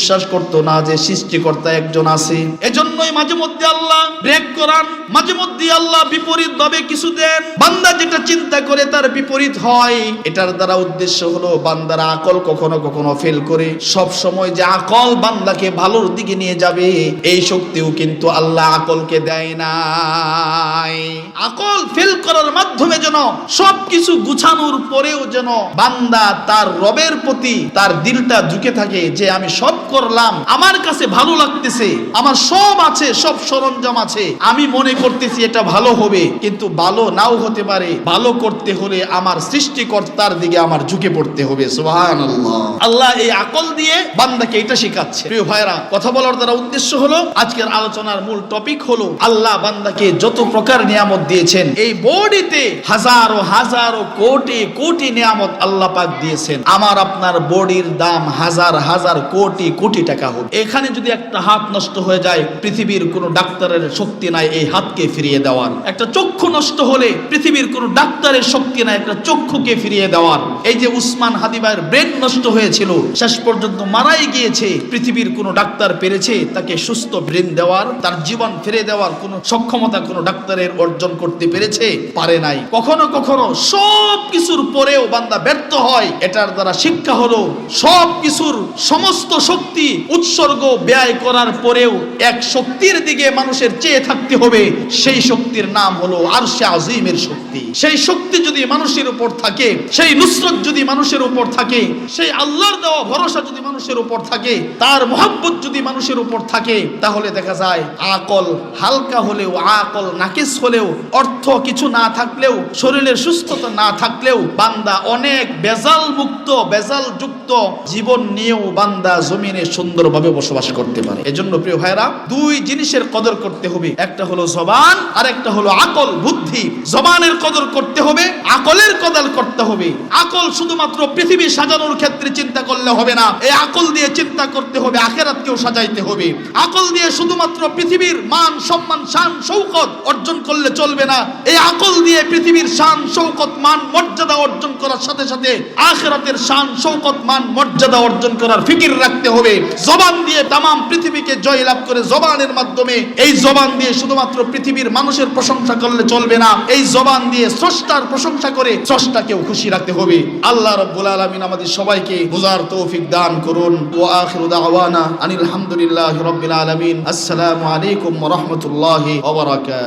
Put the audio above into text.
বিশ্বাস করতো না যে সৃষ্টিকর্তা একজন আছে। এজন্যই মাঝে মধ্যে আল্লাহ ব্রেক করান, মাঝে মধ্যে আল্লাহ বিপরীত ভাবে কিছু দেন। বান্দা যেটা চিন্তা করে তার বিপরীত হয়। এটার দ্বারা উদ্দেশ্য হলো বান্দার আকল কখনো কখনো ফেল করে। সব সময় যে আকল বান্দাকে ভালোর দিকে নিয়ে যাবে এই শক্তিও কিন্তু আল্লাহ আকলকে দেয় নাই। আকল ফেল করার মাধ্যমে যেন সবকিছু গুছানোর পরেও যেন বান্দা তার রবের প্রতি তার দিলটা ঝুঁকে থাকে যে আমি সব করলাম, আমার কাছে ভালো লাগতেছে, আমার সব আছে, সব সরঞ্জাম আছে, আমি মনে করতেছি এটা ভালো হবে, কিন্তু ভালো নাও হতে পারে। ভালো করতে হলে আমার সৃষ্টিকর্তার দিকে আমার ঝুঁকে পড়তে হবে। সুবহানাল্লাহ। আল্লাহ এই আকল দিয়ে বান্দাকে এটা শেখাচ্ছে। প্রিয় ভাইরা, কথা বলার দ্বারা উদ্দেশ্য হলো আজকের আলোচনার মূল টপিক হলো আল্লাহ বান্দাকে যত প্রকার নিয়ামত দিয়েছেন, এই বডিতে হাজারো হাজারো কোটি কোটি নিয়ামত আল্লাহ পাক দিয়েছেন। আমার আপনার বডির দাম হাজার হাজার কোটি কোটি টাকা হবে। এখানে যদি একটা হাত নষ্ট হয়ে যায়, পৃথিবীর কোনো ডাক্তারের শক্তি নাই এই হাতকে ফিরিয়ে দেওয়ার। একটা চক্ষু নষ্ট হলে পৃথিবীর কোনো ডাক্তারের শক্তি নাই একটা চক্ষুকে ফিরিয়ে দেওয়ার। এই যে উসমান হাদি ভাইয়ের ব্রেন নষ্ট হয়েছিল, শেষ পর্যন্ত মারাই গিয়েছে, পৃথিবীর কোনো ডাক্তার পেরেছে তাকে সুস্থ ব্রেন দেওয়ার, তার জীবন ফিরে দেওয়ার কোনো সক্ষমতা কোনো ডাক্তারের অর্জন করতে পেরেছে? পারে নাই। কখনো কখনো সব কিছুর পরেও বান্দা ব্যর্থ হয়। এটার দ্বারা শিক্ষা হলো সব কিছুর সমস্ত শক্তি উৎসর্গ ব্যয় করার পরেও এক শক্তির দিকে মানুষের চেয়ে থাকতে হবে। সেই শক্তির নাম হলো আরশে আজিমের শক্তি। সেই শক্তি যদি মানুষের উপর থাকে, সেই নুসরত যদি মানুষের উপর থাকে, সেই আল্লাহর দেওয়া ভরসা যদি মানুষের উপর থাকে, তার মহব্বত যদি মানুষের উপর থাকে, তাহলে দেখা যায় আকল হালকা হলেও, আকল নাকিস হলেও, অর্থ কিছু না থাকলেও, শরীরের সুস্থতা না থাকলেও বান্দা অনেক বেজাল মুক্ত বেজাল যুক্ত জীবন নিয়েও বান্দা জমিনে সুন্দরভাবে বসবাস করতে পারে। এজন্য প্রিয় ভাইরা, দুই জিনিসের কদর করতে হবে। একটা হলো জবান, আর একটা হলো আকল বুদ্ধি। জবানের কদর করতে হবে, আকলের কদর করতে হবে। আকল শুধুমাত্র পৃথিবী সাজানোর ক্ষেত্রে চিন্তা করলে হবে না, এই আকল দিয়ে চিন্তা করতে হবে আখিরাতকেও সাজাইতে হবে। আকল দিয়ে শুধুমাত্র পৃথিবীর মান সম্মান শান শৌকত অর্জন করলে চলবে না, এই আকল দিয়ে পৃথিবীর শান শৌকত মান মর্যাদা অর্জন করার সাথে সাথে আখিরাতের শান শৌকত মান মর্যাদা অর্জন করার ফিকির রাখতে হবে। জবান দিয়ে তামাম পৃথিবীকে জয়লাভ করে জবানের মাধ্যমে, এই জবান দিয়ে শুধুমাত্র পৃথিবীর মানুষের প্রশংসা করলে চলবে না, এই জবান দিয়ে স্রষ্টার প্রশংসা করে স্রষ্টাকেও খুশি রাখতে হবে। আল্লাহ রাব্বুল আলামিন আমাদের সবাইকে বুঝার তৌফিক দান করুন। ওয়া আখিরু দাওয়ানা আনিল হামদুলিল্লাহি রাব্বিল আলামিন। আসসালামু আলাইকুম ওয়া রাহমাতুল্লাহি ওয়া বারাকাতুহু।